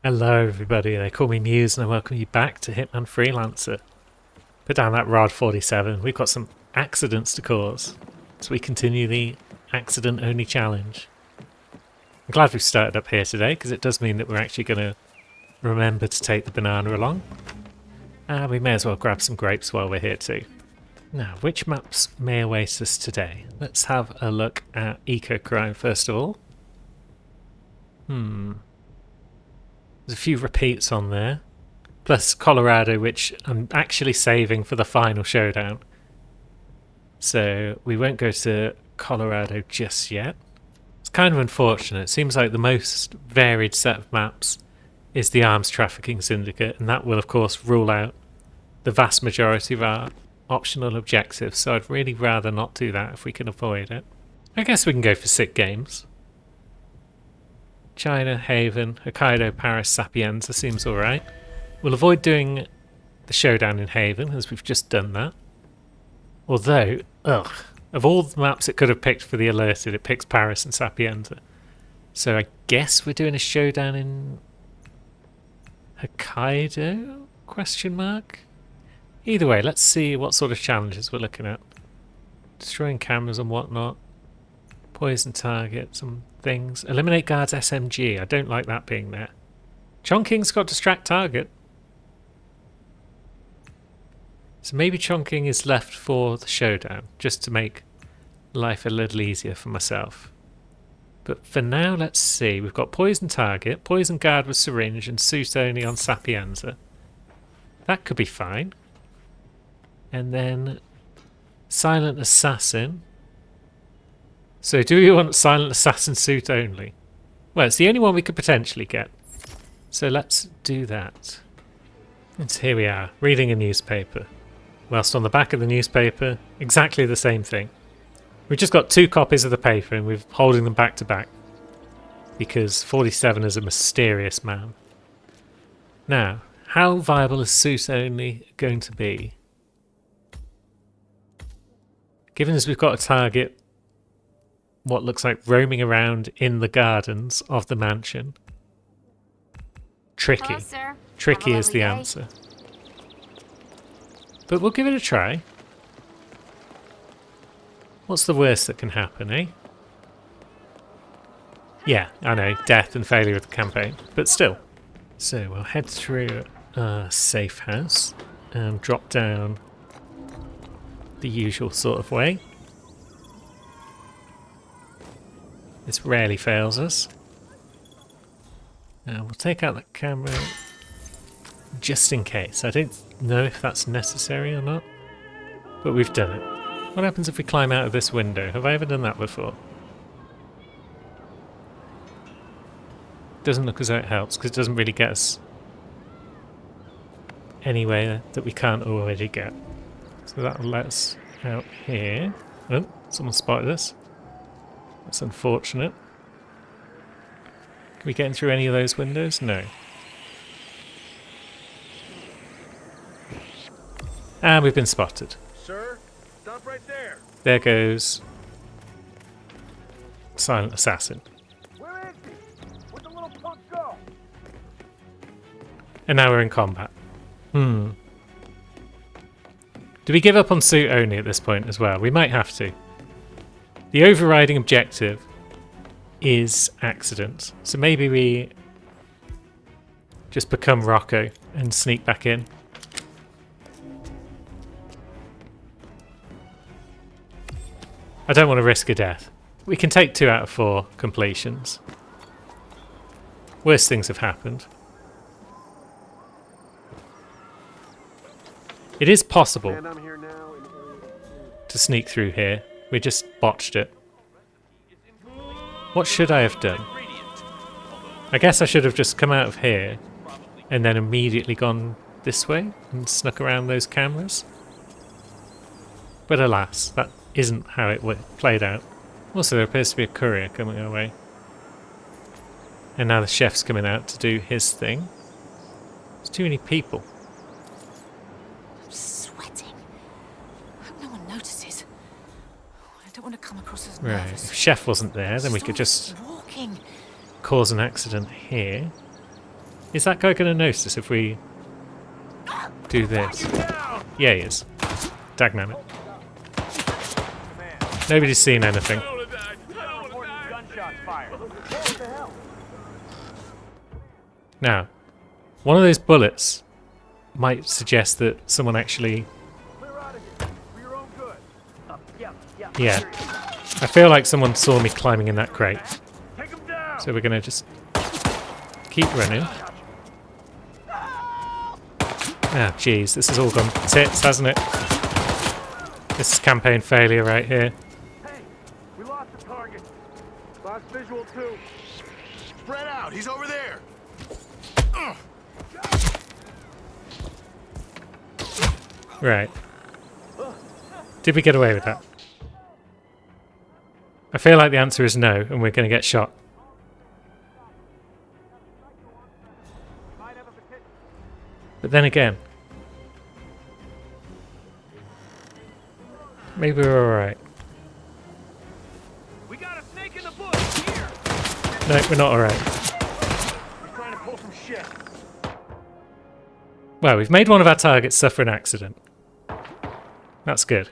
Hello everybody, they call me Muse and I welcome you back to Hitman Freelancer. Put down that Rod 47, we've got some accidents to cause, so we continue the accident only challenge. I'm glad we've started up here today because it does mean that we're actually going to remember to take the banana along. We may as well grab some grapes while we're here too. Now, which maps may await us today? Let's have a look at Eco-Crime first of all. There's a few repeats on there. Plus Colorado, which I'm actually saving for the final showdown. So we won't go to Colorado just yet. It's kind of unfortunate. It seems like the most varied set of maps is the Arms Trafficking Syndicate, and that will of course rule out the vast majority of our optional objectives, so I'd really rather not do that if we can avoid it. I guess we can go for sick games. China, Haven, Hokkaido, Paris, Sapienza seems alright. We'll avoid doing the showdown in Haven, as we've just done that. Although, of all the maps it could have picked for the alerted, it picks Paris and Sapienza. So I guess we're doing a showdown in Hokkaido? Question mark? Either way, let's see what sort of challenges we're looking at. Destroying cameras and whatnot. Poison targets and things. Eliminate guards SMG. I don't like that being there. Chongqing's got distract target. So maybe Chongqing is left for the showdown, just to make life a little easier for myself. But for now, let's see. We've got poison target, poison guard with syringe, and suit only on Sapienza. That could be fine. And then silent assassin. So do we want silent assassin suit only? Well, it's the only one we could potentially get. So let's do that. And here we are, reading a newspaper. Whilst on the back of the newspaper, exactly the same thing. We've just got two copies of the paper and we're holding them back to back. Because 47 is a mysterious man. Now, how viable is suit only going to be? Given as we've got a target what looks like roaming around in the gardens of the mansion. Tricky. Hello, sir. Tricky is the Day. answer. But we'll give it a try. What's the worst that can happen, eh? Yeah, I know, death and failure of the campaign, but still. So we'll head through our safe house and drop down the usual sort of way. This rarely fails us. Now we'll take out the camera just in case. I don't know if that's necessary or not, but we've done it. What happens if we climb out of this window? Have I ever done that before? Doesn't look as though it helps because it doesn't really get us anywhere that we can't already get. So that'll let us out here. Oh, someone spotted us. That's unfortunate. Can we get in through any of those windows? No. And we've been spotted. Sir, stop right there. There goes Silent Assassin. Where is he? Where'd the little punk go? And now we're in combat. Do we give up on suit only at this point as well? We might have to. The overriding objective is accident. So maybe we just become Rocco and sneak back in. I don't want to risk a death. We can take 2 out of 4 completions. Worse things have happened. It is possible And I'm here now in to sneak through here. We just botched it. What should I have done? I guess I should have just come out of here and then immediately gone this way and snuck around those cameras. But alas, that isn't how it played out. Also, there appears to be a courier coming our way. And now the chef's coming out to do his thing. There's too many people. I'm sweating. I hope no one notices. I don't want to come across as Right, nervous. if Chef wasn't there, then we could just Walking. cause an accident here. Is that guy going to notice us if we do this? Down! Yeah, he is. Dagnabbit. Command. Nobody's seen anything. Gunshots fired. What the hell? Now, one of those bullets might suggest that someone actually... Clear out of here. For your own good. Yeah. I feel like someone saw me climbing in that crate. Take him down! So we're going to just keep running. Ah, jeez, this has all gone tits, hasn't it? This is campaign failure right here. Hey, we lost the target. Lost visual too. Spread out. He's over there. Right. Did we get away with that? I feel like the answer is no, and we're going to get shot. But then again, maybe we're alright. We got a snake in the bush here. No, we're not alright. He's trying to pull some shit. Well, we've made one of our targets suffer an accident. That's good.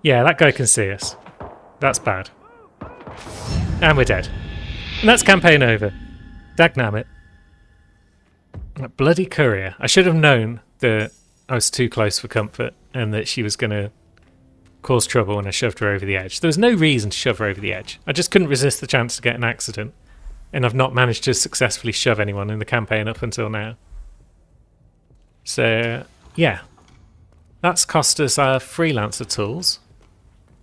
Yeah, that guy can see us. That's bad. And we're dead. And that's campaign over. Dagnabbit. That bloody courier. I should have known that I was too close for comfort and that she was going to cause trouble when I shoved her over the edge. There was no reason to shove her over the edge. I just couldn't resist the chance to get an accident. And I've not managed to successfully shove anyone in the campaign up until now. So, yeah. That's cost us our freelancer tools,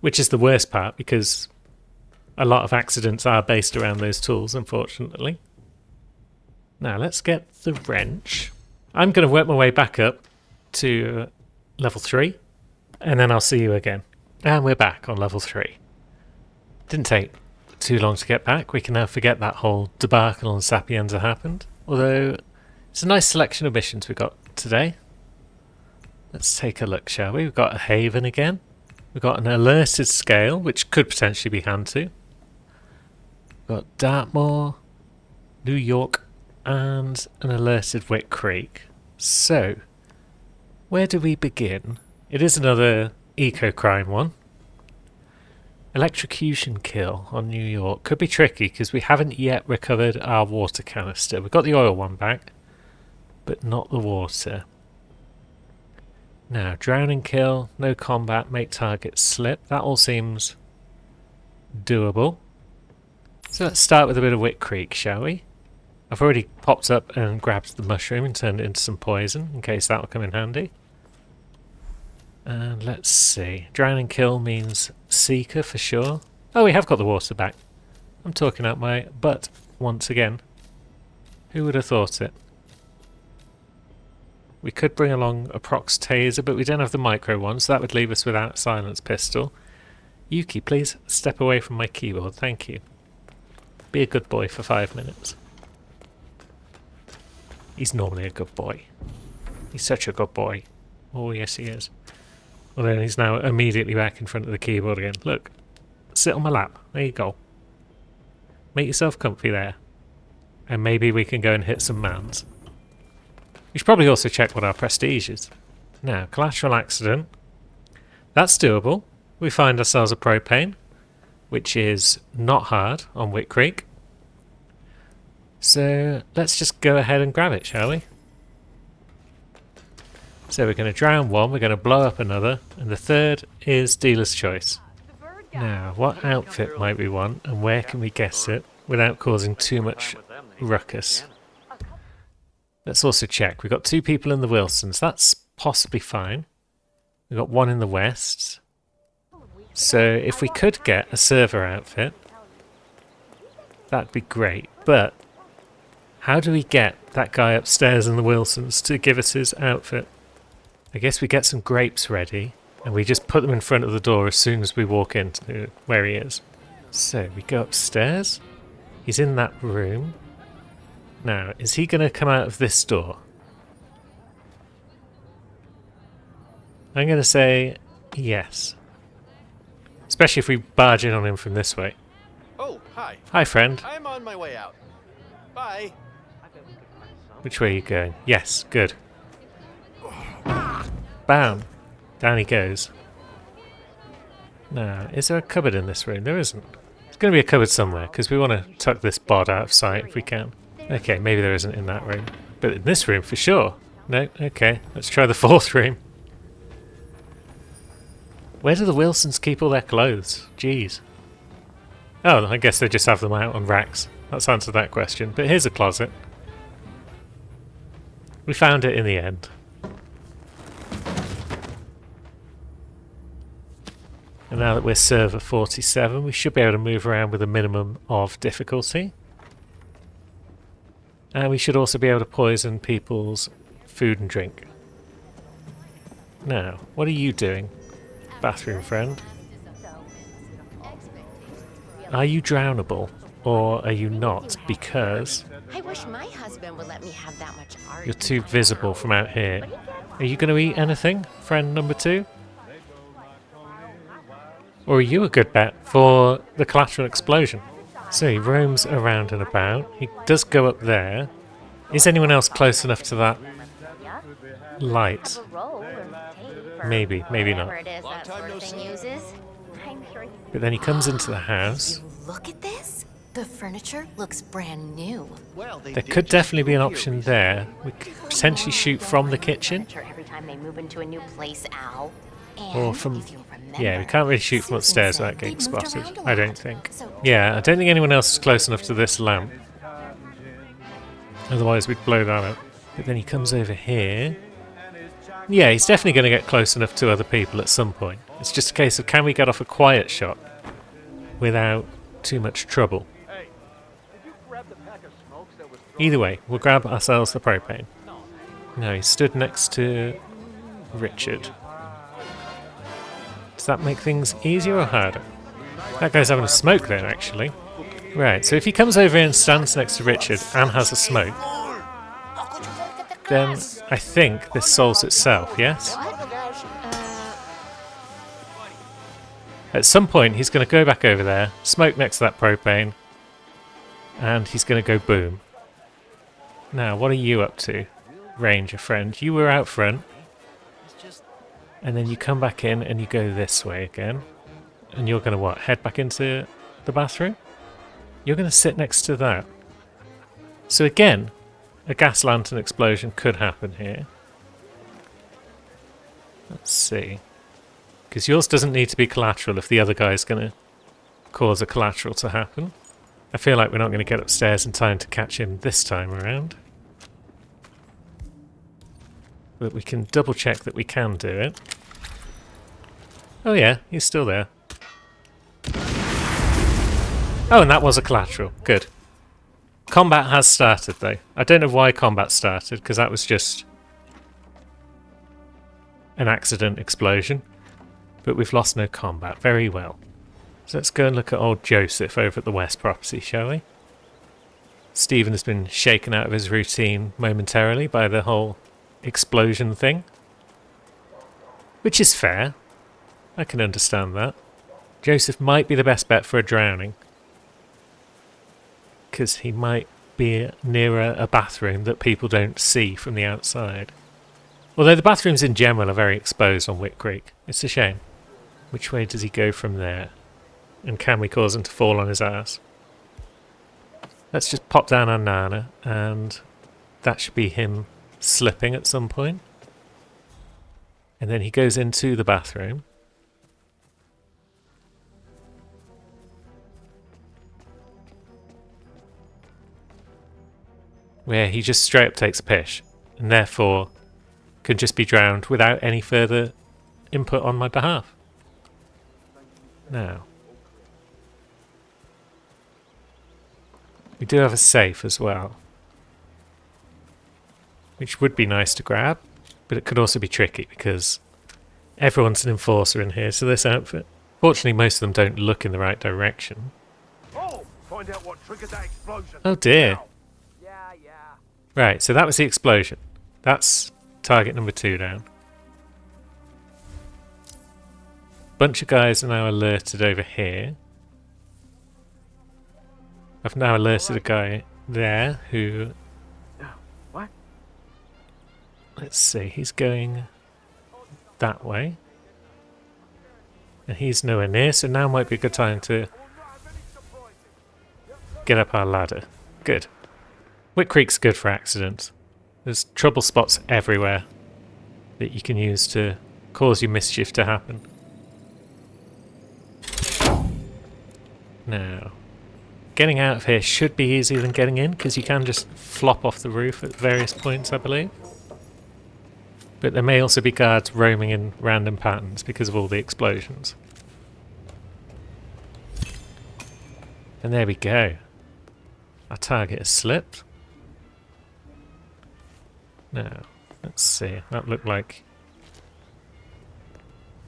which is the worst part because a lot of accidents are based around those tools, unfortunately. Now, let's get the wrench. I'm going to work my way back up to level 3, and then I'll see you again. And we're back on level 3. Didn't take too long to get back. We can now forget that whole debacle on Sapienza happened. Although, it's a nice selection of missions we got today. Let's take a look, shall we? We've got a haven again. We've got an alerted scale, which could potentially be hand to. We've got Dartmoor, New York, and an alerted Wick Creek. So, where do we begin? It is another eco-crime one. Electrocution kill on New York. Could be tricky because we haven't yet recovered our water canister. We've got the oil one back, but not the water. Now, drowning kill, no combat, make target slip. That all seems doable. So let's start with a bit of Wick Creek, shall we? I've already popped up and grabbed the mushroom and turned it into some poison, in case that will come in handy. And let's see. Drowning kill means seeker for sure. Oh, we have got the water back. I'm talking out my butt once again. Who would have thought it? We could bring along a prox taser, but we don't have the micro one, so that would leave us without a silence pistol. Yuki, please step away from my keyboard. Thank you. Be a good boy for 5 minutes. He's normally a good boy. He's such a good boy. Oh, yes, he is. Well, then he's now immediately back in front of the keyboard again. Look. Sit on my lap. There you go. Make yourself comfy there. And maybe we can go and hit some mounds. We should probably also check what our prestige is. Now, collateral accident. That's doable. We find ourselves a propane, which is not hard on Wick Creek. So let's just go ahead and grab it, shall we? So we're going to drown one, we're going to blow up another, and the third is dealer's choice. Now, what outfit might we want, and where can we guess it without causing too much ruckus? Let's also check. We've got 2 people in the Wilsons. That's possibly fine. We've got 1 in the West. So if we could get a server outfit, that'd be great. But how do we get that guy upstairs in the Wilsons to give us his outfit? I guess we get some grapes ready, and we just put them in front of the door as soon as we walk into where he is. So we go upstairs. He's in that room. Now, is he going to come out of this door? I'm going to say yes. Especially if we barge in on him from this way. Oh, hi. Hi, friend. I'm on my way out. Bye. Which way are you going? Yes, good. Bam! Down he goes. Now, is there a cupboard in this room? There isn't. There's going to be a cupboard somewhere, because we want to tuck this bod out of sight if we can. Okay, maybe there isn't in that room. But in this room, for sure. No? Okay, let's try the fourth room. Where do the Wilsons keep all their clothes? Jeez. Oh, I guess they just have them out on racks. That's answered that question. But here's a closet. We found it in the end. And now that we're server 47, we should be able to move around with a minimum of difficulty. And we should also be able to poison people's food and drink. Now, what are you doing, bathroom friend? Are you drownable, or are you not? Because I wish my husband would let me have that much art. you're too visible from out here. Are you going to eat anything, friend number 2? Or are you a good bet for the collateral explosion? So he roams around and about. He does go up there. Is anyone else close enough to that light? Maybe, maybe not. Whatever it is that sort of thing uses. But then he comes into the house. Look at this. The furniture looks brand new. There could definitely be an option there. We could potentially shoot from the kitchen. Every time they move into a new place, Al. Or from... If you'll remember, Yeah, we can't really shoot from Susan upstairs said without getting they'd moved spotted. around a I don't lot. think. So- Yeah, I don't think anyone else is close enough to this lamp. Otherwise we'd blow that up. But then he comes over here. Yeah, he's definitely going to get close enough to other people at some point. It's just a case of can we get off a quiet shot without too much trouble. Hey, did you grab the pack of smokes that was Either way, we'll grab ourselves the propane. Now he stood next to Richard. Does that make things easier or harder? That guy's having a smoke there, actually. Right, so if he comes over and stands next to Richard and has a smoke, then I think this solves itself, yes? At some point, he's going to go back over there, smoke next to that propane, and he's going to go boom. Now, what are you up to, Ranger friend? You were out front, and then you come back in and you go this way again. And you're going to what? Head back into the bathroom? You're going to sit next to that. So again, a gas lantern explosion could happen here. Let's see. Because yours doesn't need to be collateral if the other guy's going to cause a collateral to happen. I feel like we're not going to get upstairs in time to catch him this time around. But we can double check that we can do it. Oh yeah, he's still there. Oh, and that was a collateral. Good. Combat has started, though. I don't know why combat started, because that was just an accident explosion. But we've lost no combat. Very well. So let's go and look at old Joseph over at the West property, shall we? Stephen has been shaken out of his routine momentarily by the whole explosion thing. Which is fair. I can understand that. Joseph might be the best bet for a drowning. Because he might be nearer a bathroom that people don't see from the outside. Although the bathrooms in general are very exposed on Wick Creek. It's a shame. Which way does he go from there? And can we cause him to fall on his ass? Let's just pop down on Nana, and that should be him slipping at some point. And then he goes into the bathroom. Where he just straight up takes a piss, and therefore can just be drowned without any further input on my behalf. Now, we do have a safe as well, which would be nice to grab, but it could also be tricky because everyone's an enforcer in here, so this outfit. Fortunately, most of them don't look in the right direction. Oh, find out what triggered that explosion. Oh dear. Yeah. Right, so that was the explosion. That's target number 2 down. Bunch of guys are now alerted over here. I've now alerted a guy there who Let's see, he's going that way. And he's nowhere near, so now might be a good time to get up our ladder. Good. Wick Creek's good for accidents. There's trouble spots everywhere that you can use to cause your mischief to happen. Now, getting out of here should be easier than getting in, because you can just flop off the roof at various points, I believe. But there may also be guards roaming in random patterns because of all the explosions. And there we go. Our target has slipped. Now, let's see. That looked like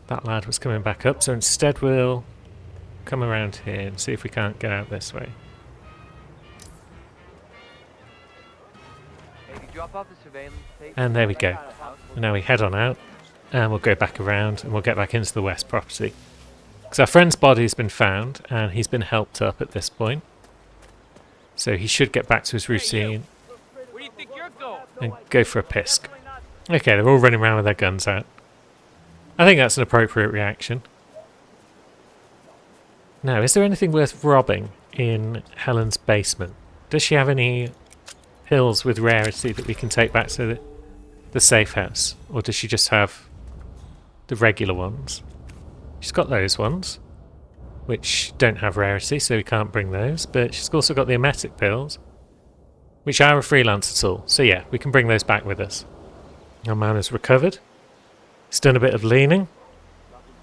that lad was coming back up, so instead we'll come around here and see if we can't get out this way. And there we go. And now we head on out, and we'll go back around, and we'll get back into the west property. Because our friend's body's been found, and he's been helped up at this point. So he should get back to his routine and go for a pisk. Okay, they're all running around with their guns out. I think that's an appropriate reaction. Now, is there anything worth robbing in Helen's basement? Does she have any pills with rarity that we can take back to the safe house? Or does she just have the regular ones? She's got those ones, which don't have rarity, so we can't bring those. But she's also got the emetic pills, which are a freelancer tool. So yeah, we can bring those back with us. Our man has recovered. He's done a bit of leaning.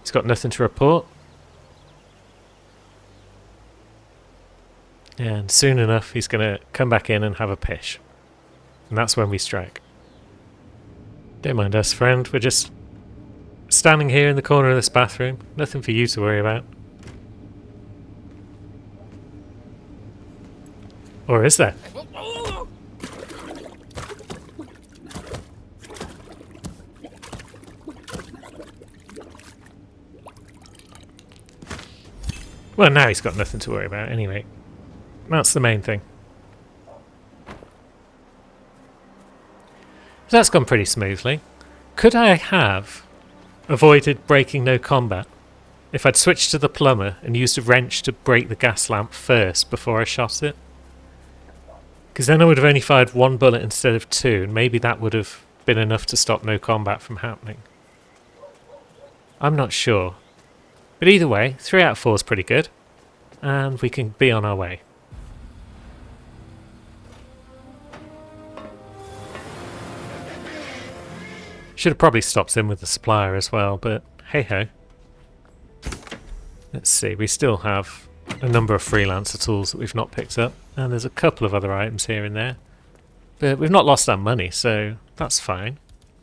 He's got nothing to report. And soon enough, he's going to come back in and have a pish. And that's when we strike. Don't mind us, friend. We're just standing here in the corner of this bathroom. Nothing for you to worry about. Or is there? Well, now he's got nothing to worry about anyway. That's the main thing. So that's gone pretty smoothly. Could I have avoided breaking no combat if I'd switched to the plumber and used a wrench to break the gas lamp first before I shot it? Because then I would have only fired one bullet instead of two, and maybe that would have been enough to stop no combat from happening. I'm not sure. But either way, 3 out of 4 is pretty good, and we can be on our way. Should have probably stopped in with the supplier as well, but hey ho. Let's see, we still have a number of freelancer tools that we've not picked up, and there's a couple of other items here and there. But we've not lost our money, so that's fine.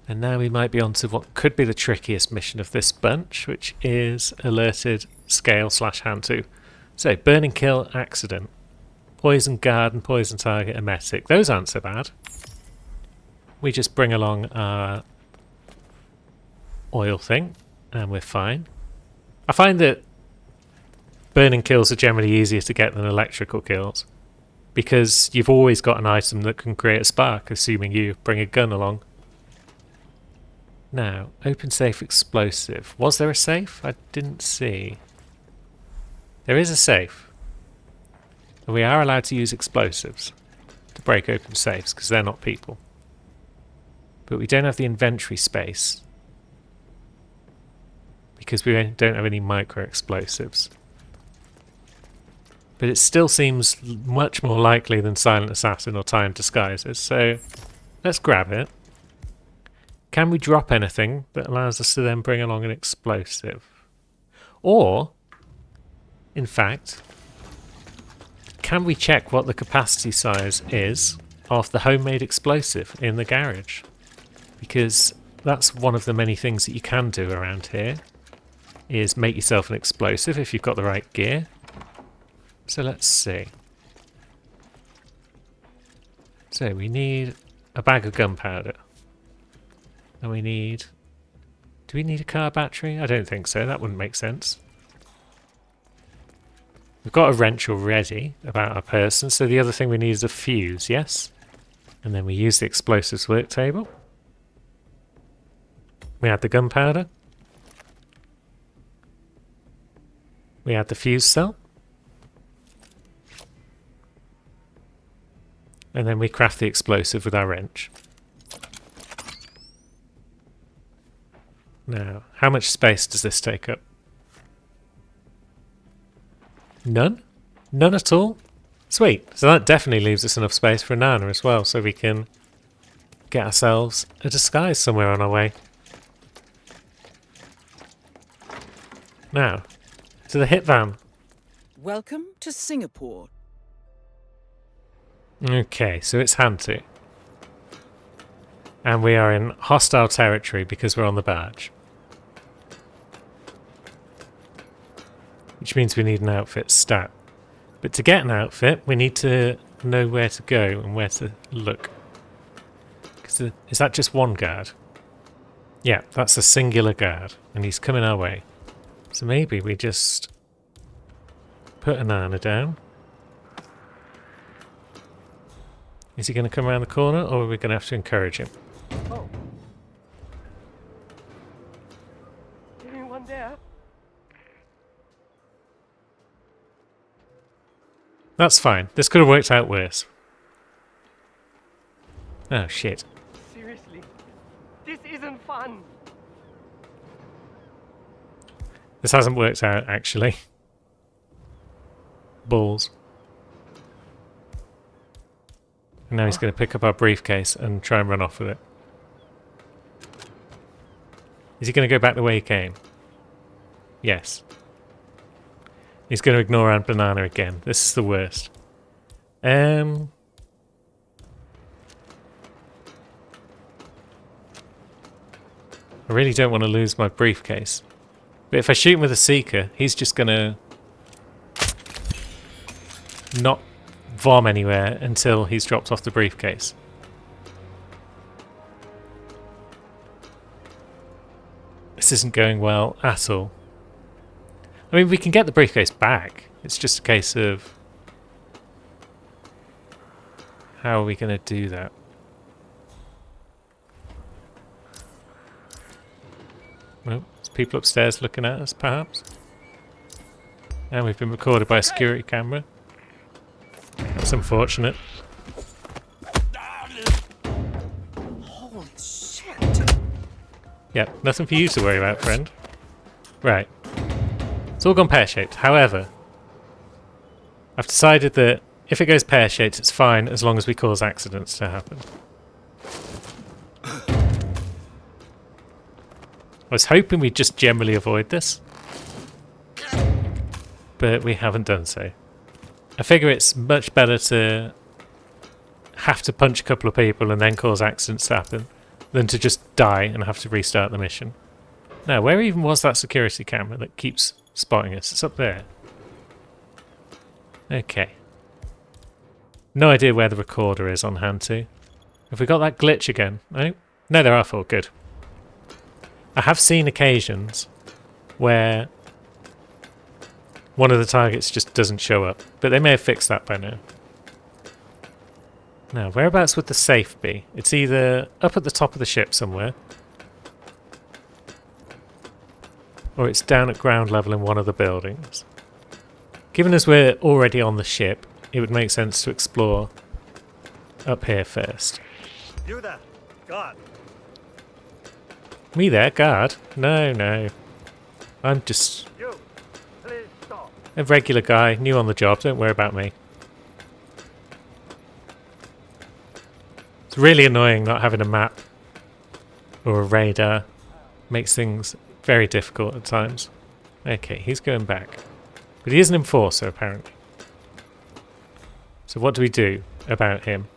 And now we might be on to what could be the trickiest mission of this bunch, which is alerted scale / hand 2. So, burning kill accident. Poison guard and poison target emetic. Those aren't so bad. We just bring along our oil thing, and we're fine. I find that burning kills are generally easier to get than electrical kills, because you've always got an item that can create a spark, assuming you bring a gun along. Now, open safe explosive. Was there a safe? I didn't see. There is a safe. And we are allowed to use explosives to break open safes, because they're not people. But we don't have the inventory space, because we don't have any micro explosives. But it still seems much more likely than Silent Assassin or Time Disguises, so let's grab it. Can we drop anything that allows us to then bring along an explosive? Or, in fact, can we check what the capacity size is of the homemade explosive in the garage? Because that's one of the many things that you can do around here, is make yourself an explosive if you've got the right gear. So let's see. So we need a bag of gunpowder. And we need... Do we need a car battery? I don't think so. That wouldn't make sense. We've got a wrench already about our person, so the other thing we need is a fuse, yes? And then we use the explosives work table. We had the gunpowder. We had the fuse cell. And then we craft the explosive with our wrench. Now, how much space does this take up? None? None at all? Sweet. So that definitely leaves us enough space for a Nana as well, so we can get ourselves a disguise somewhere on our way. Now, to the hit van. Welcome to Singapore. Okay, so it's Hantu. And we are in hostile territory because we're on the barge. Which means we need an outfit stat. But to get an outfit, we need to know where to go and where to look. Is that just one guard? Yeah, that's a singular guard, and he's coming our way. So maybe we just put a Nana down. Is he going to come around the corner, or are we going to have to encourage him? Oh. Anyone there? That's fine. This could have worked out worse. Oh, shit. Seriously, this isn't fun. This hasn't worked out, actually. Balls. And now he's going to pick up our briefcase and try and run off with it. Is he going to go back the way he came? Yes. He's going to ignore our banana again. This is the worst. I really don't want to lose my briefcase. But if I shoot him with a Seeker, he's just going to not vom anywhere until he's dropped off the briefcase. This isn't going well at all. I mean, we can get the briefcase back. It's just a case of how are we going to do that? Well, there's people upstairs looking at us, perhaps. And we've been recorded by a security camera. That's unfortunate. Holy shit! Yeah, nothing for you to worry about, friend. Right. It's all gone pear-shaped. However, I've decided that if it goes pear-shaped, it's fine as long as we cause accidents to happen. I was hoping we'd just generally avoid this, but we haven't done so. I figure it's much better to have to punch a couple of people and then cause accidents to happen than to just die and have to restart the mission. Now, where even was that security camera that keeps spotting us? It's up there. Okay. No idea where the recorder is on Hantu. Have we got that glitch again? No? No, there are four. Good. I have seen occasions where one of the targets just doesn't show up, but they may have fixed that by now. Now, whereabouts would the safe be? It's either up at the top of the ship somewhere, or it's down at ground level in one of the buildings. Given as we're already on the ship, it would make sense to explore up here first. You there, God. Me there, guard? No, no. I'm just You, please stop. a regular guy, new on the job, don't worry about me. It's really annoying not having a map or a radar. Makes things very difficult at times. Okay, he's going back. But he is an enforcer, apparently. So what do we do about him?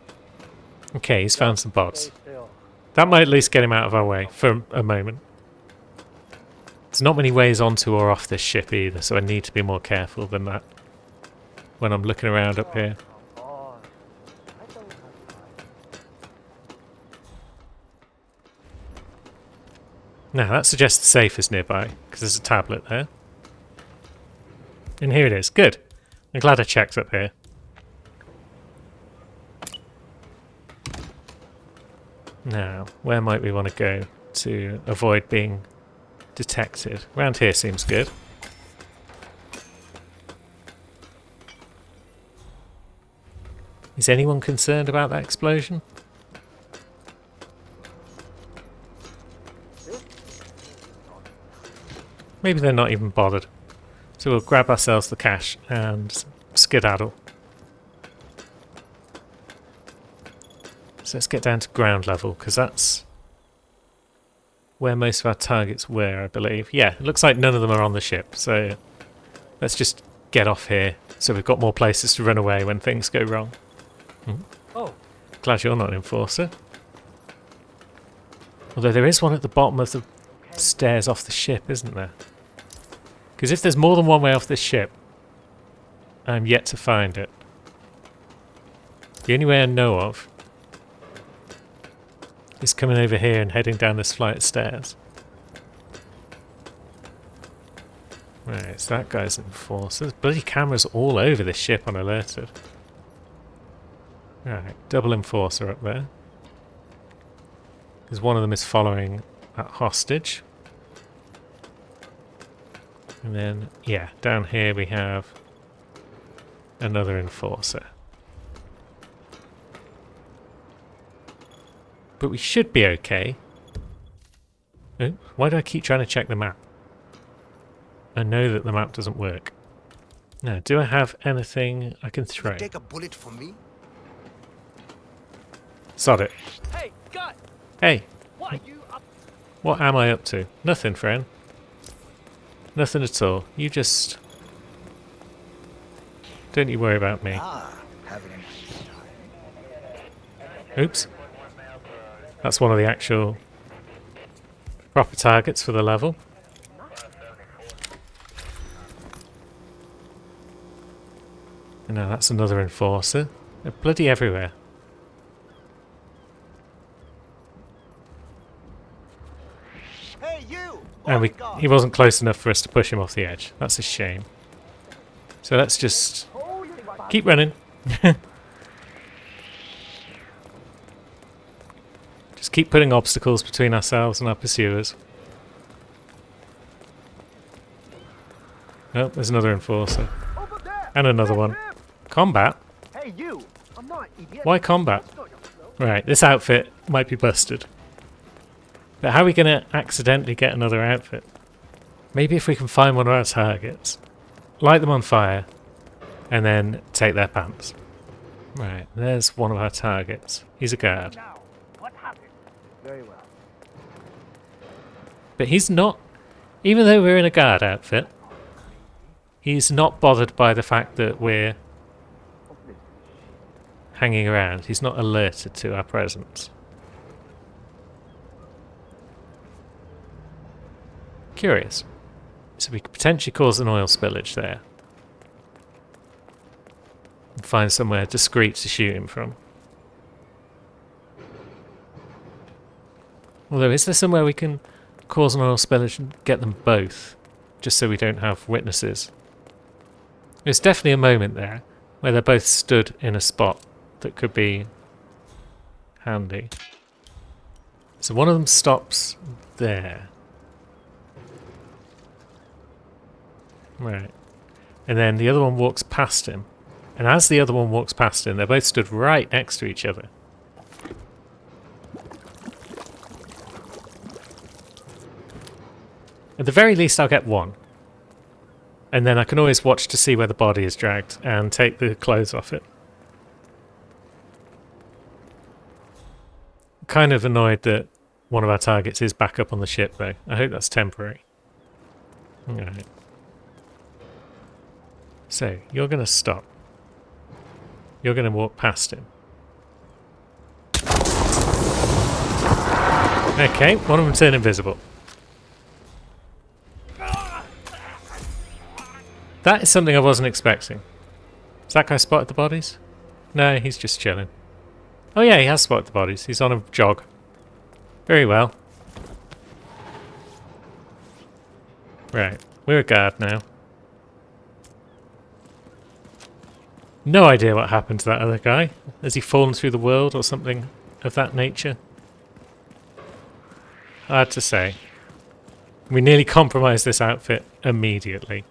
Okay, he's found some bots. Stay still. That might at least get him out of our way for a moment. There's not many ways onto or off this ship either, so I need to be more careful than that when I'm looking around up here. Come on. I don't have time. Now, that suggests the safe is nearby, because there's a tablet there. And here it is. Good. I'm glad I checked up here. Now, where might we want to go? to avoid being detected. Round here seems good. Is anyone concerned about that explosion? Maybe they're not even bothered. So we'll grab ourselves the cash and skedaddle. So let's get down to ground level, because that's where most of our targets were, I believe. Yeah, it looks like none of them are on the ship, so let's just get off here so we've got more places to run away when things go wrong. Oh, glad you're not an enforcer. Although there is one at the bottom of the stairs off the ship, isn't there? Because if there's more than one way off this ship, I'm yet to find it. The only way I know of is coming over here and heading down this flight of stairs. Right, so that guy's an enforcer. There's bloody cameras all over this ship on alerted. Right, double enforcer up there. Because one of them is following that hostage. And then, yeah, down here we have another enforcer. But we should be okay. Oh, why do I keep trying to check the map? I know that the map doesn't work. Now, do I have anything I can throw? Take a bullet for me? Sod it. Hey, God! Hey, What are you up? what am I up to? Nothing, friend. Nothing at all. You just... Don't you worry about me. Having a nice time. Oops. That's one of the actual proper targets for the level. And now that's another enforcer. They're bloody everywhere. Hey, you! And he wasn't close enough for us to push him off the edge. That's a shame. So let's just keep running. Just keep putting obstacles between ourselves and our pursuers. Oh, there's another enforcer. Over there! And another one. Combat? Hey, you! I'm not an idiot. Why combat? That's not your fault. Right, this outfit might be busted. But how are we going to accidentally get another outfit? Maybe if we can find one of our targets, light them on fire, and then take their pants. Right, there's one of our targets. He's a guard. Now, what happened? Very well. But he's not, even though we're in a guard outfit, he's not bothered by the fact that we're hanging around. He's not alerted to our presence. Curious. So we could potentially cause an oil spillage there. And find somewhere discreet to shoot him from. Although, is there somewhere we can cause an oil spillage and get them both? Just so we don't have witnesses. There's definitely a moment there where they're both stood in a spot that could be handy. So one of them stops there. Right. And then the other one walks past him. And as the other one walks past him, they're both stood right next to each other. At the very least, I'll get one. And then I can always watch to see where the body is dragged and take the clothes off it. Kind of annoyed that one of our targets is back up on the ship, though. I hope that's temporary. Alright. So, you're going to stop. You're going to walk past him. Okay, one of them turned invisible. That is something I wasn't expecting. Has that guy spotted the bodies? No, he's just chilling. Oh yeah, he has spotted the bodies. He's on a jog. Very well. Right, we're a guard now. No idea what happened to that other guy. Has he fallen through the world or something of that nature? Hard to say. We nearly compromised this outfit immediately.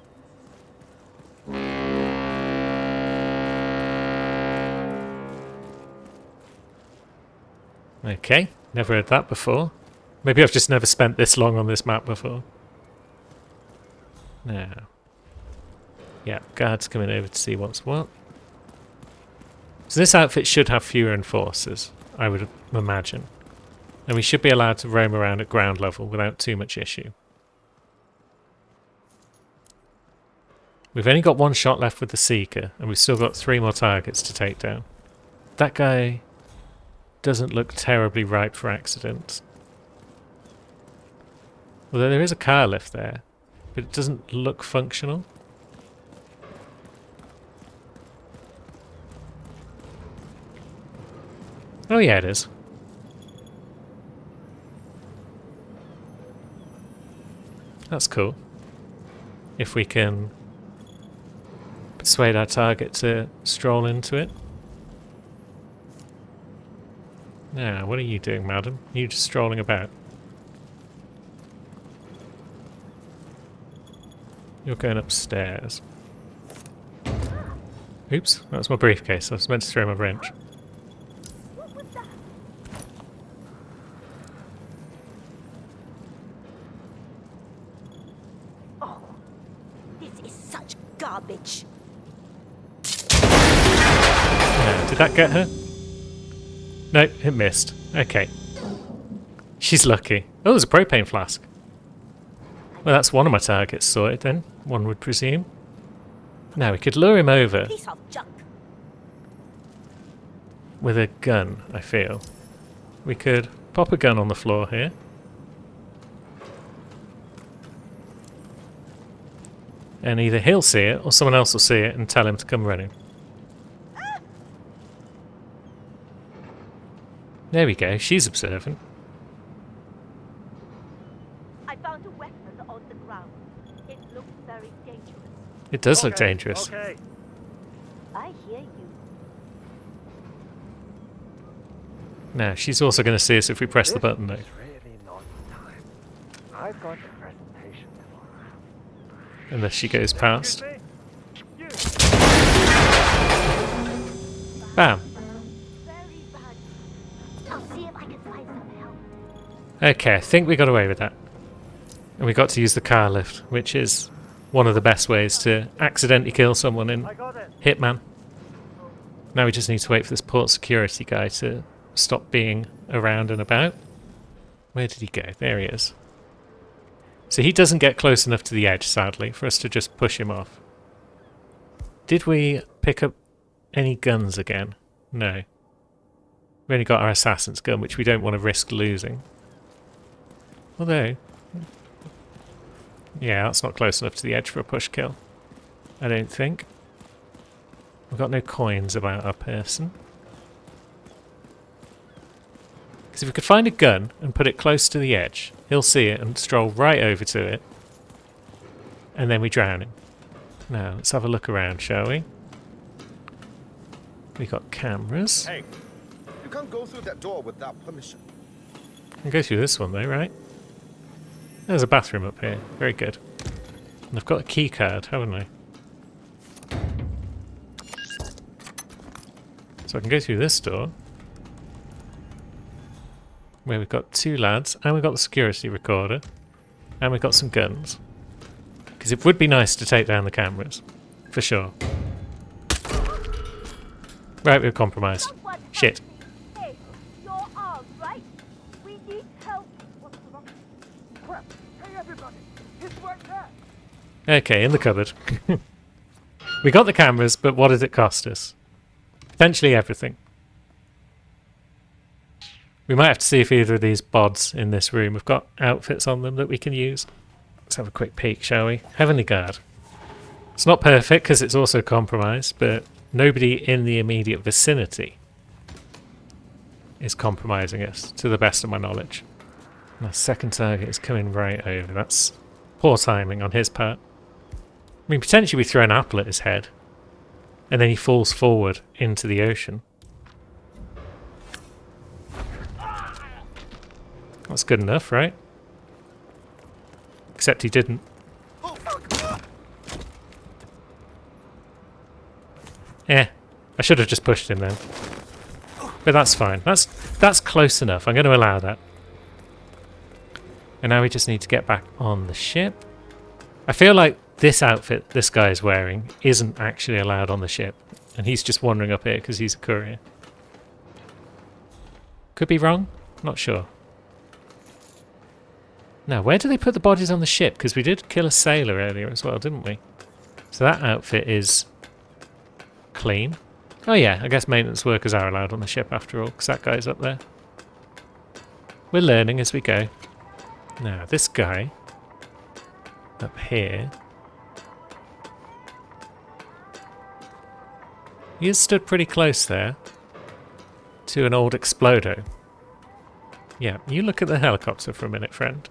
Okay, never heard that before. Maybe I've just never spent this long on this map before. Now. Yeah, guards coming over to see what's what. So this outfit should have fewer enforcers, I would imagine. And we should be allowed to roam around at ground level without too much issue. We've only got one shot left with the Seeker, and we've still got 3 more targets to take down. That guy doesn't look terribly ripe for accidents. Although there is a car lift there, but it doesn't look functional. Oh yeah, it is. That's cool. If we can persuade our target to stroll into it. Now, what are you doing, madam? You just strolling about. You're going upstairs. Oops, that was my briefcase. I was meant to throw my wrench. Oh, this is such garbage. Now, did that get her? Nope, it missed. Okay. She's lucky. Oh, there's a propane flask. Well, that's one of my targets sorted then, one would presume. Now, we could lure him over Piece of junk. with a gun, I feel. We could pop a gun on the floor here. And either he'll see it, or someone else will see it and tell him to come running. There we go, she's observant. I found a weapon on the ground. It looks very dangerous. It does look dangerous. Okay. I hear you. Now, she's also going to see us if we press the button though. It's really not the time. I've got a presentation tomorrow. Unless she goes past. Excuse me? Bam. Very bad. I'll see if I can find some help. Okay, I think we got away with that. And we got to use the car lift, which is one of the best ways to accidentally kill someone in I got it. Hitman. Now we just need to wait for this port security guy to stop being around and about. Where did he go? There he is. So he doesn't get close enough to the edge, sadly, for us to just push him off. Did we pick up any guns again? No. We only got our assassin's gun, which we don't want to risk losing. Although... yeah, that's not close enough to the edge for a push kill. I don't think. We've got no coins about our person. Because if we could find a gun and put it close to the edge, he'll see it and stroll right over to it. And then we drown him. Now, let's have a look around, shall we? We got cameras. Hey, you can't go through that door without permission. I can go through this one though, right? There's a bathroom up here. Very good. And I've got a key card, haven't I? So I can go through this door. Where we've got 2 lads, and we've got the security recorder, and we've got some guns. Because it would be nice to take down the cameras. For sure. Right, we're compromised. Someone help Shit. me. Hey, you're armed, right? We need help. What's the wrong? Crap. Hey, everybody. It's right there. Okay, in the cupboard. We got the cameras, but what did it cost us? Potentially everything. We might have to see if either of these bods in this room have got outfits on them that we can use. Let's have a quick peek, shall we? Heavenly Guard. It's not perfect because it's also compromised, but nobody in the immediate vicinity is compromising us, to the best of my knowledge. And our second target is coming right over. That's poor timing on his part. I mean, potentially we throw an apple at his head, and then he falls forward into the ocean. That's good enough, right? Except he didn't. I should have just pushed him then. But that's fine. That's close enough. I'm going to allow that. And now we just need to get back on the ship. I feel like this outfit this guy is wearing isn't actually allowed on the ship. And he's just wandering up here because he's a courier. Could be wrong. Not sure. Now, where do they put the bodies on the ship? Because we did kill a sailor earlier as well, didn't we? So that outfit is clean. Oh yeah, I guess maintenance workers are allowed on the ship after all, because that guy's up there. We're learning as we go. Now, this guy up here, he has stood pretty close there to an old Explodo. Yeah, you look at the helicopter for a minute, friend.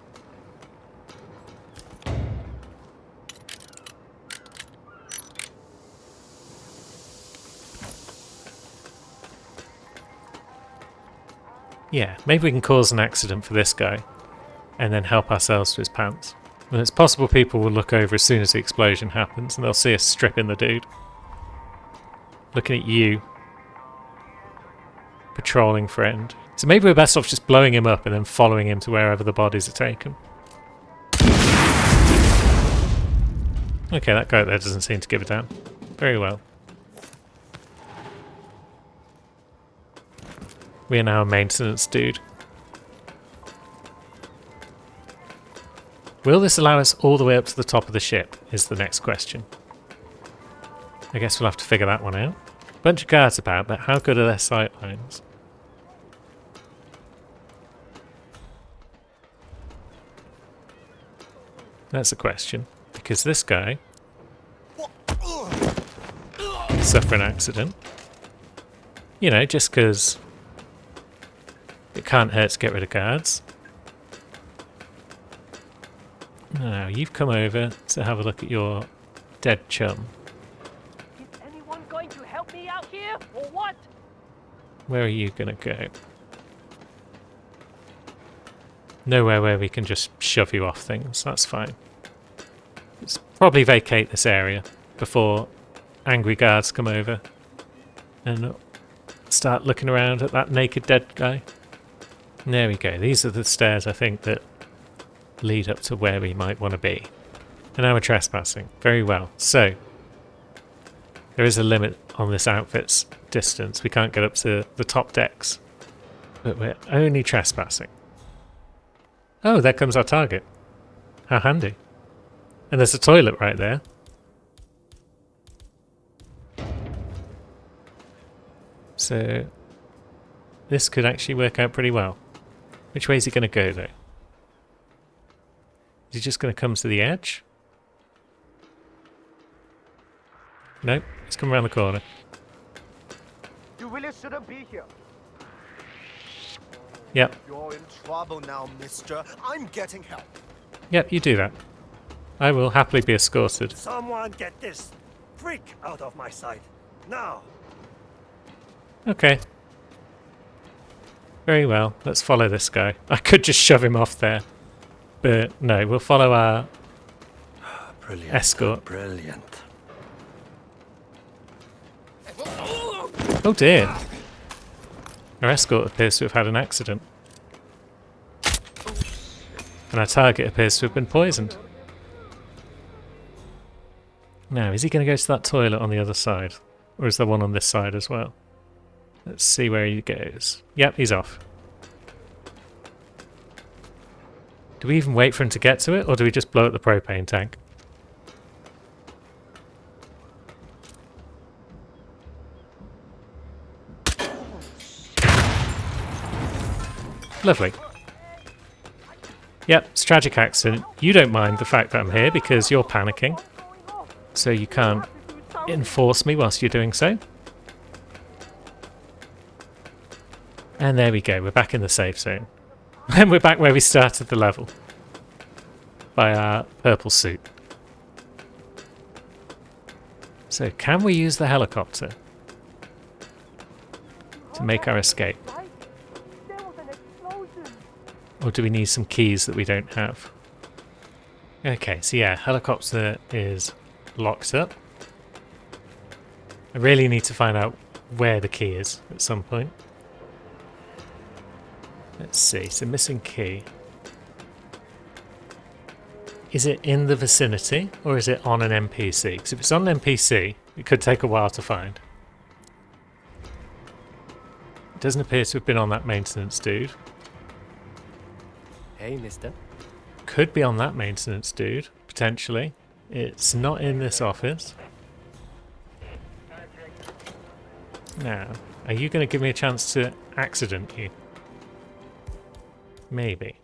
Yeah, maybe we can cause an accident for this guy and then help ourselves to his pants. And it's possible people will look over as soon as the explosion happens and they'll see us stripping the dude. Looking at you, patrolling friend. So maybe we're best off just blowing him up and then following him to wherever the bodies are taken. Okay, that guy there doesn't seem to give a damn. Very well. We are now a maintenance dude. Will this allow us all the way up to the top of the ship, is the next question. I guess we'll have to figure that one out. Bunch of guards about, but how good are their sight lines? That's a question, because this guy suffered an accident. You know, just because it can't hurt to get rid of guards. Now, you've come over to have a look at your dead chum. Is anyone going to help me out here, or what? Where are you going to go? Nowhere where we can just shove you off things, that's fine. Let's probably vacate this area before angry guards come over and start looking around at that naked dead guy. There we go. These are the stairs, I think, that lead up to where we might want to be. And now we're trespassing. Very well. So, there is a limit on this outfit's distance. We can't get up to the top decks. But we're only trespassing. Oh, there comes our target. How handy. And there's a toilet right there. So, this could actually work out pretty well. Which way is he going to go, though? Is he just going to come to the edge? Nope, he's coming around the corner. You really shouldn't be here. Yep, You're in trouble now, mister. I'm getting help. yep, you do that. I will happily be escorted. Someone get this freak out of my sight. Now! Okay. Very well, let's follow this guy. I could just shove him off there. But no, we'll follow our Brilliant. escort. Brilliant. Oh dear. Our escort appears to have had an accident. And our target appears to have been poisoned. Now, is he going to go to that toilet on the other side? Or is there one on this side as well? Let's see where he goes. Yep, he's off. Do we even wait for him to get to it, or do we just blow up the propane tank? Lovely. Yep, it's a tragic accident. You don't mind the fact that I'm here because you're panicking. So you can't enforce me whilst you're doing so. And there we go, we're back in the safe zone. And we're back where we started the level. By our purple suit. So can we use the helicopter to make our escape? There was an explosion. Or do we need some keys that we don't have? Okay, so yeah, helicopter is locked up. I really need to find out where the key is at some point. Let's see, so missing key. Is it in the vicinity or is it on an NPC? Because if it's on an NPC, it could take a while to find. It doesn't appear to have been on that maintenance dude. Hey, mister. Could be on that maintenance dude, potentially. It's not in this office. Now, are you going to give me a chance to accident you? Maybe.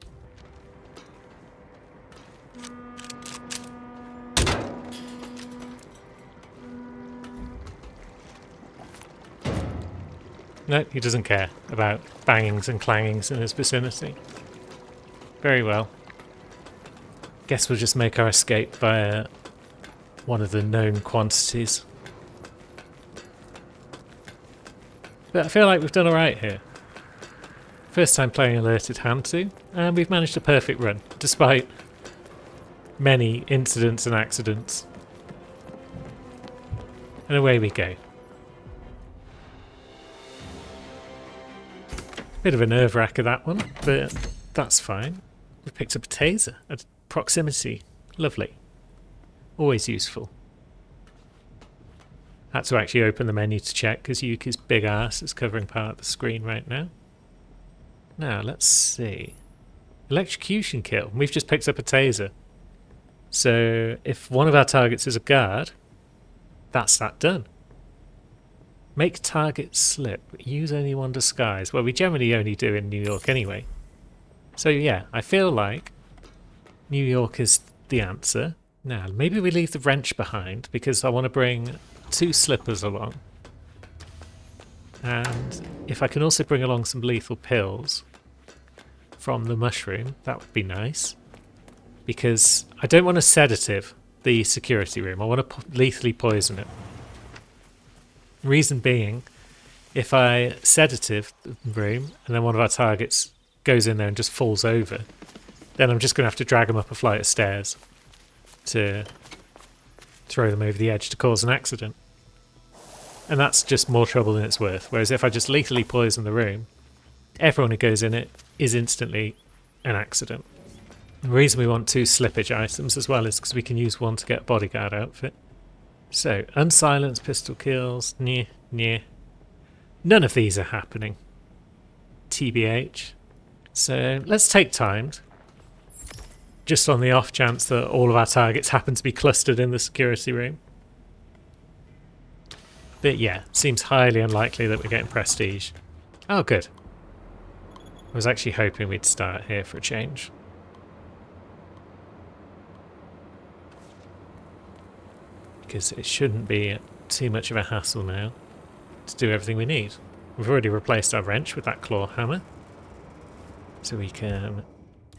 No, he doesn't care about bangings and clangings in his vicinity. Very well. Guess we'll just make our escape via one of the known quantities. But I feel like we've done alright here. First time playing Alerted Hand 2, and we've managed a perfect run, despite many incidents and accidents. And away we go. Bit of a nerve-wracker that one, but that's fine. We've picked up a taser at proximity. Lovely. Always useful. Had to actually open the menu to check because Yuki's big ass is covering part of the screen right now. Now, let's see. Electrocution kill. We've just picked up a taser. So, if one of our targets is a guard, that's that done. Make target slip. Use only one disguise. Well, we generally only do in New York anyway. So yeah, I feel like New York is the answer. Now, maybe we leave the wrench behind because I want to bring 2 slippers along. And if I can also bring along some lethal pills from the mushroom, that would be nice. Because I don't want to sedative the security room. I want to lethally poison it. Reason being, if I sedative the room and then one of our targets goes in there and just falls over, then I'm just going to have to drag them up a flight of stairs to throw them over the edge to cause an accident. And that's just more trouble than it's worth. Whereas if I just lethally poison the room, everyone who goes in it is instantly an accident. The reason we want 2 slippage items as well is because we can use one to get a bodyguard outfit. So, unsilenced pistol kills, nyeh. None of these are happening. TBH. So, let's take timed. Just on the off chance that all of our targets happen to be clustered in the security room. But yeah, seems highly unlikely that we're getting prestige. Oh, good. I was actually hoping we'd start here for a change. Because it shouldn't be too much of a hassle now to do everything we need. We've already replaced our wrench with that claw hammer. So we can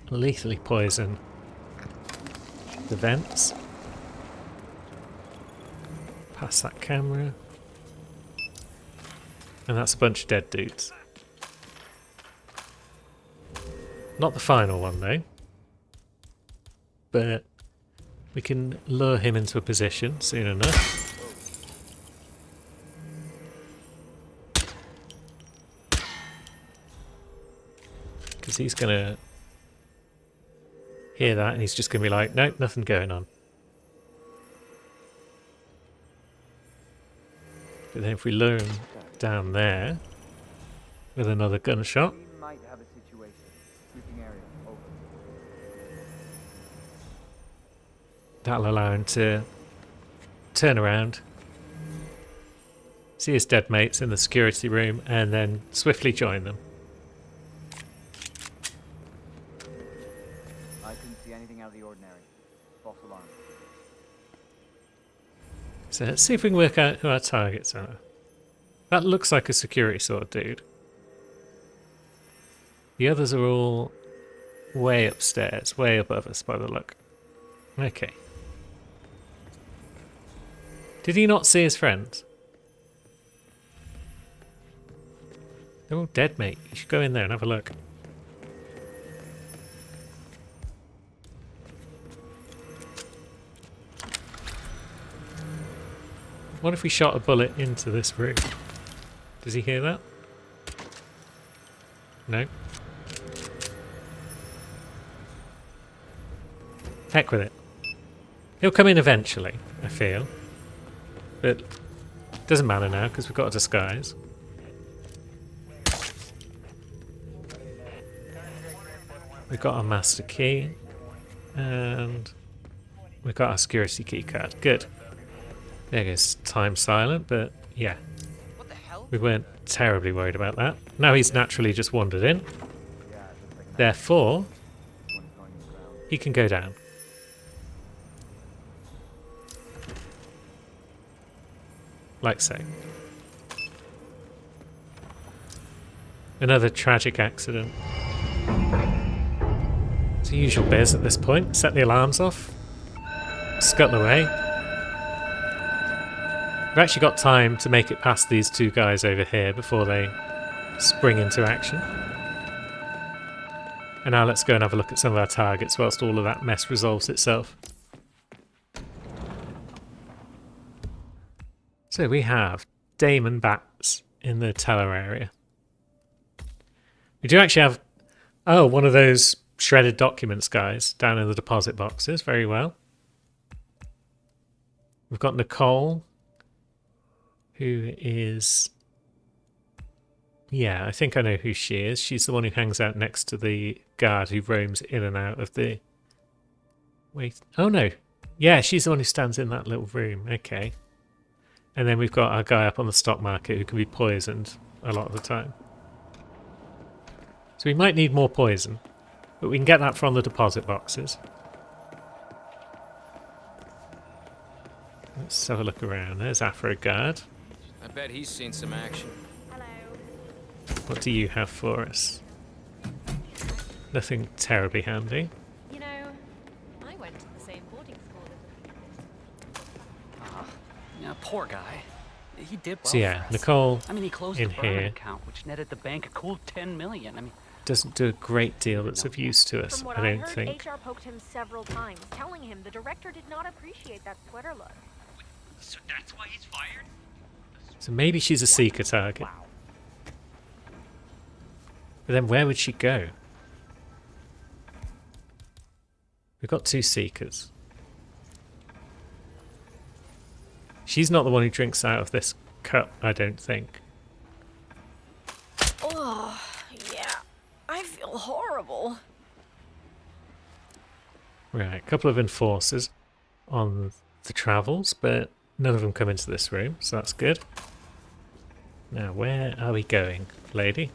lethally poison the vents. Past that camera. And that's a bunch of dead dudes. Not the final one though. But we can lure him into a position soon enough. Because he's going to hear that and he's just going to be like, nope, nothing going on. But then if we lure him down there with another gunshot, We might have a situation. Sweeping area. Over. that'll allow him to turn around, see his dead mates in the security room, and then swiftly join them. I couldn't see anything out of the ordinary. False alarm. So let's see if we can work out who our targets are. That looks like a security sort of dude. The others are all way upstairs, way above us by the look. Okay. Did he not see his friends? They're all dead, mate. You should go in there and have a look. What if we shot a bullet into this room? Does he hear that? No. Heck with it. He'll come in eventually, I feel. But doesn't matter now because we've got a disguise. We've got our master key. And we've got our security key card. Good. There goes time silent, but yeah. What the hell? We weren't terribly worried about that. Now he's naturally just wandered in. Therefore, he can go down. Like so. Another tragic accident. It's the usual biz at this point. Set the alarms off. Scuttle away. We've actually got time to make it past these two guys over here before they spring into action. And now let's go and have a look at some of our targets whilst all of that mess resolves itself. So we have Damon Bats in the teller area. We do actually have, one of those shredded documents guys down in the deposit boxes. Very well. We've got Nicole, who is... Yeah, I think I know who she is. She's the one who hangs out next to the guard who roams in and out of the... Wait, oh no. Yeah, she's the one who stands in that little room. Okay. And then we've got our guy up on the stock market who can be poisoned a lot of the time. So we might need more poison, but we can get that from the deposit boxes. Let's have a look around. There's Afro Guard. I bet he's seen some action. What do you have for us? Nothing terribly handy. You know, I went to the same boarding school as Yeah, poor guy. He did well So yeah, for us. Nicole I mean, he closed in the Berman here account, which netted the bank a cool 10 million. I mean, doesn't do a great deal that's of use to us, From what I I don't heard, think. HR poked him several times, telling him the director did not appreciate that sweater look. so that's why he's fired? So maybe she's a seeker target. But then where would she go? We've got two seekers. She's not the one who drinks out of this cup, I don't think. Oh, yeah. I feel horrible. Right, a couple of enforcers on the travels, but none of them come into this room, so that's good. Now, where are we going, lady?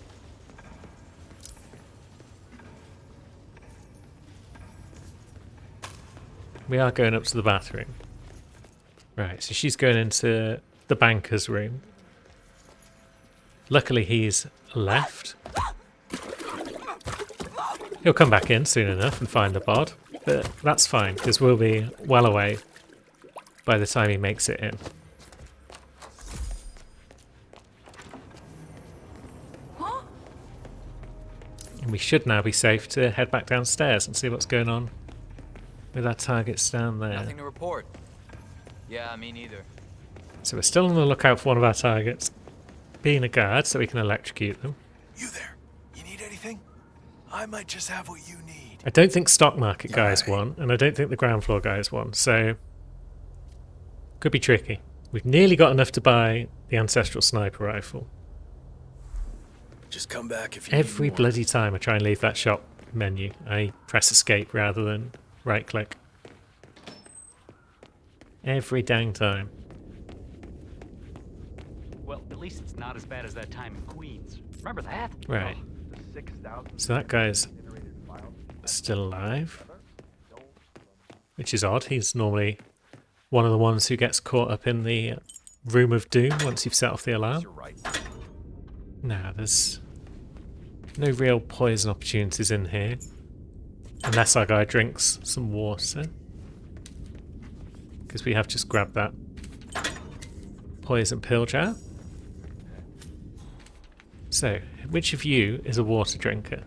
We are going up to the bathroom. Right, so she's going into the banker's room. Luckily, he's left. He'll come back in soon enough and find the bod, but that's fine because we'll be well away by the time he makes it in. And we should now be safe to head back downstairs and see what's going on with our targets down there. Nothing to report. Yeah, me neither. So we're still on the lookout for one of our targets being a guard so we can electrocute them. You there? You need anything? I might just have what you need. I don't think stock market guys won, and I don't think the ground floor guys won, so could be tricky. We've nearly got enough to buy the ancestral sniper rifle. Just come back if you Every need more. bloody time I try and leave that shop menu, I press escape rather than right click. Every dang time. Well, at least it's not as bad as that time in Queens. Remember that? Right. The 6,000 So that guy's generated files. still alive, which is odd. He's normally one of the ones who gets caught up in the room of doom once you've set off the alarm. You're right. Nah, there's no real poison opportunities in here. Unless our guy drinks some water. Because we have just grabbed that poison pill jar. So, which of you is a water drinker?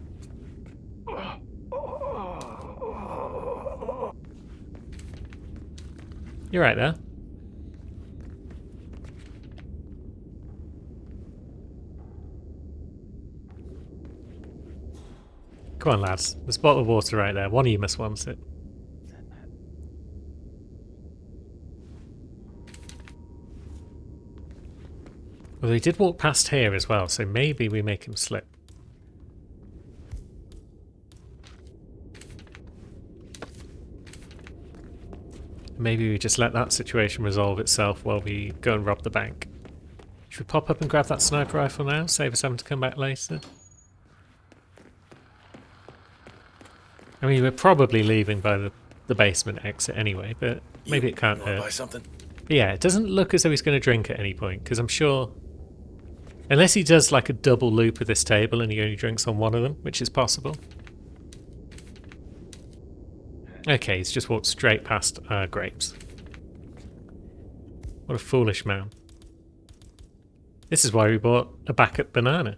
You're right there. Come on, lads. There's a bottle of water right there. One of you must want it. Well, he did walk past here as well, so maybe we make him slip. Maybe we just let that situation resolve itself while we go and rob the bank. Should we pop up and grab that sniper rifle now? Save us having to come back later? I mean, we're probably leaving by the basement exit anyway, but maybe it can't hurt. Buy something? Yeah, it doesn't look as though he's going to drink at any point, because I'm sure... Unless he does like a double loop of this table and he only drinks on one of them, which is possible. Okay, he's just walked straight past our grapes. What a foolish man. This is why we bought a backup banana.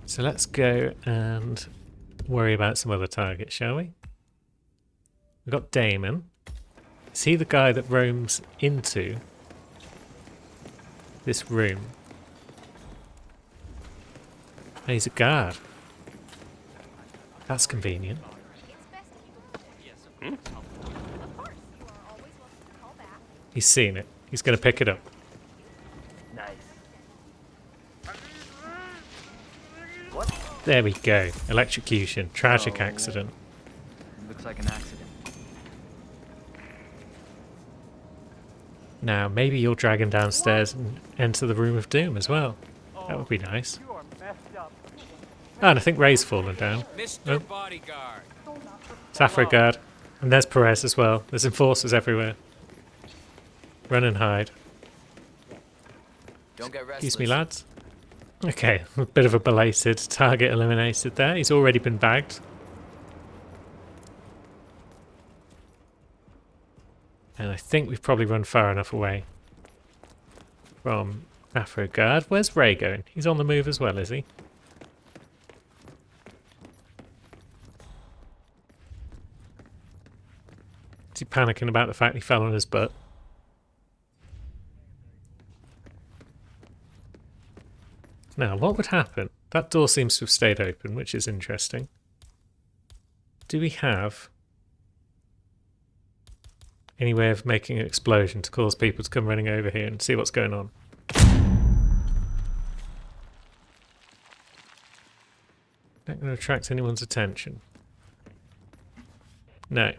So let's go and worry about some other targets, shall we? We've got Damon. Is he the guy that roams into this room? Oh, he's a guard. That's convenient. He's seen it. He's going to pick it up. Nice. There we go. Electrocution. Tragic accident. Looks like an accident. Now, maybe you'll drag him downstairs and enter the Room of Doom as well. That would be nice. You are messed up. Oh, and I think Ray's fallen down. Mr. Oh. Bodyguard. It's Afro Guard. And there's Perez as well. There's enforcers everywhere. Run and hide. Don't get restless. Excuse me, lads. Okay, a bit of a belated target eliminated there. He's already been bagged. And I think we've probably run far enough away from Afro Guard. Where's Ray going? He's on the move as well, is he? Is he panicking about the fact he fell on his butt? Now, what would happen? That door seems to have stayed open, which is interesting. Do we have any way of making an explosion to cause people to come running over here and see what's going on? Not going to attract anyone's attention. No.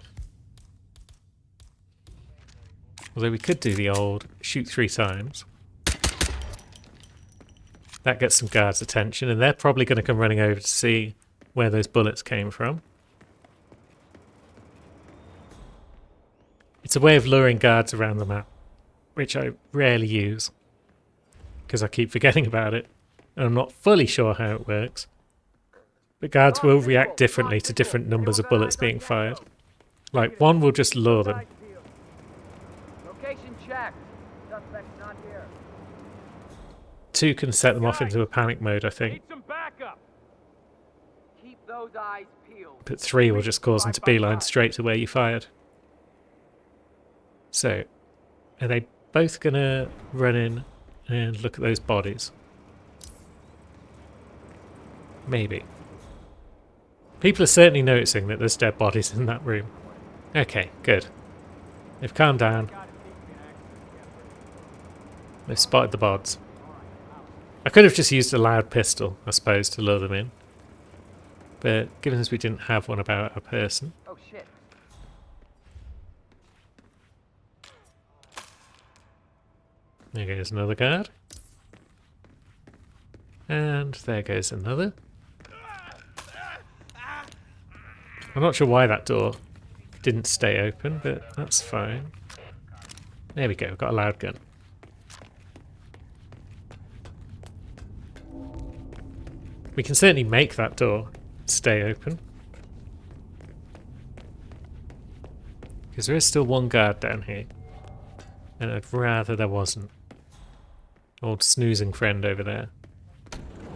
Although we could do the old shoot 3 times. That gets some guards' attention, and they're probably going to come running over to see where those bullets came from. It's a way of luring guards around the map, which I rarely use, because I keep forgetting about it, and I'm not fully sure how it works. But guards will react differently to different numbers of bullets being fired. Like, one will just lure them. Location checked. Suspect's not here. 2 can set them off into a panic mode, I think. Need some backup. Keep those eyes peeled. But 3 will just cause them to beeline straight to where you fired. So, are they both going to run in and look at those bodies? Maybe. People are certainly noticing that there's dead bodies in that room. Okay, good. They've calmed down. They've spotted the bods. I could have just used a loud pistol, I suppose, to lure them in. But given as we didn't have one about a person... Oh shit. There goes another guard. And there goes another. I'm not sure why that door didn't stay open, but that's fine. There we go, got a loud gun. We can certainly make that door stay open. Because there is still one guard down here. And I'd rather there wasn't. Old snoozing friend over there.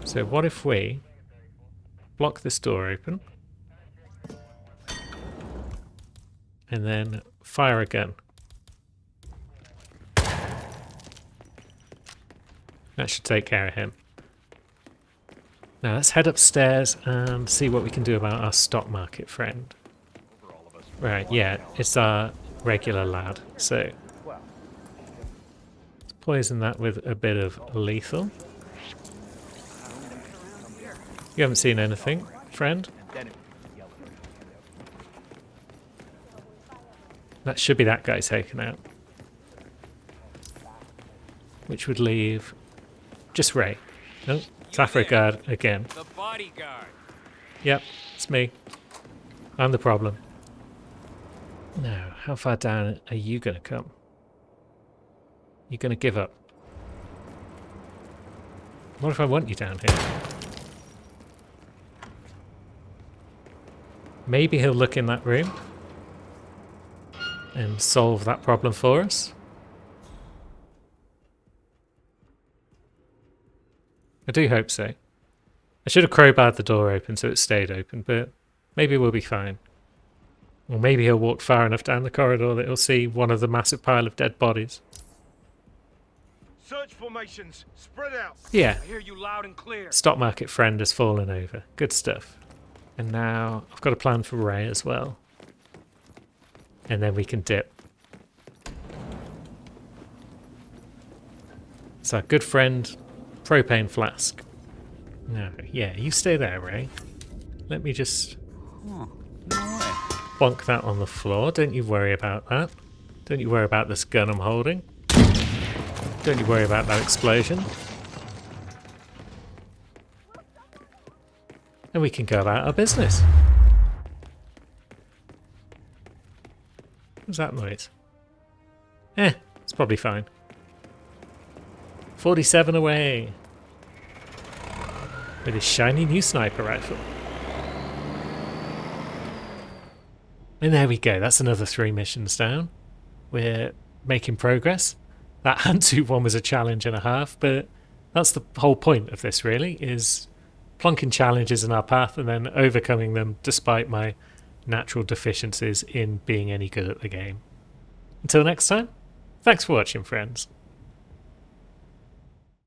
So what if we block this door open and then fire a gun? That should take care of him. Now let's head upstairs and see what we can do about our stock market friend. Right, yeah, it's our regular lad. So let's poison that with a bit of lethal. You haven't seen anything, friend? That should be that guy taken out. Which would leave just Ray. Oh, it's Afro-Guard again. The bodyguard. Yep, it's me. I'm the problem. Now, how far down are you going to come? You're going to give up. What if I want you down here? Maybe he'll look in that room and solve that problem for us. I do hope so. I should have crowbarred the door open so it stayed open, but maybe we'll be fine. Or maybe he'll walk far enough down the corridor that he'll see one of the massive pile of dead bodies. Search formations. Spread out. Yeah, I hear you loud and clear. stock market friend has fallen over. Good stuff. And now I've got a plan for Ray as well. And then we can dip. It's our good friend, propane flask. No, yeah, you stay there, Ray. Let me just bonk that on the floor. Don't you worry about that. Don't you worry about this gun I'm holding. Don't you worry about that explosion. And we can go about our business. What's that noise? It's probably fine. 47 away. With his shiny new sniper rifle. And there we go, that's another 3 missions down. We're making progress. That Hantu one was a challenge and a half, but that's the whole point of this really, is plonking challenges in our path and then overcoming them despite my natural deficiencies in being any good at the game. Until next time, thanks for watching, friends.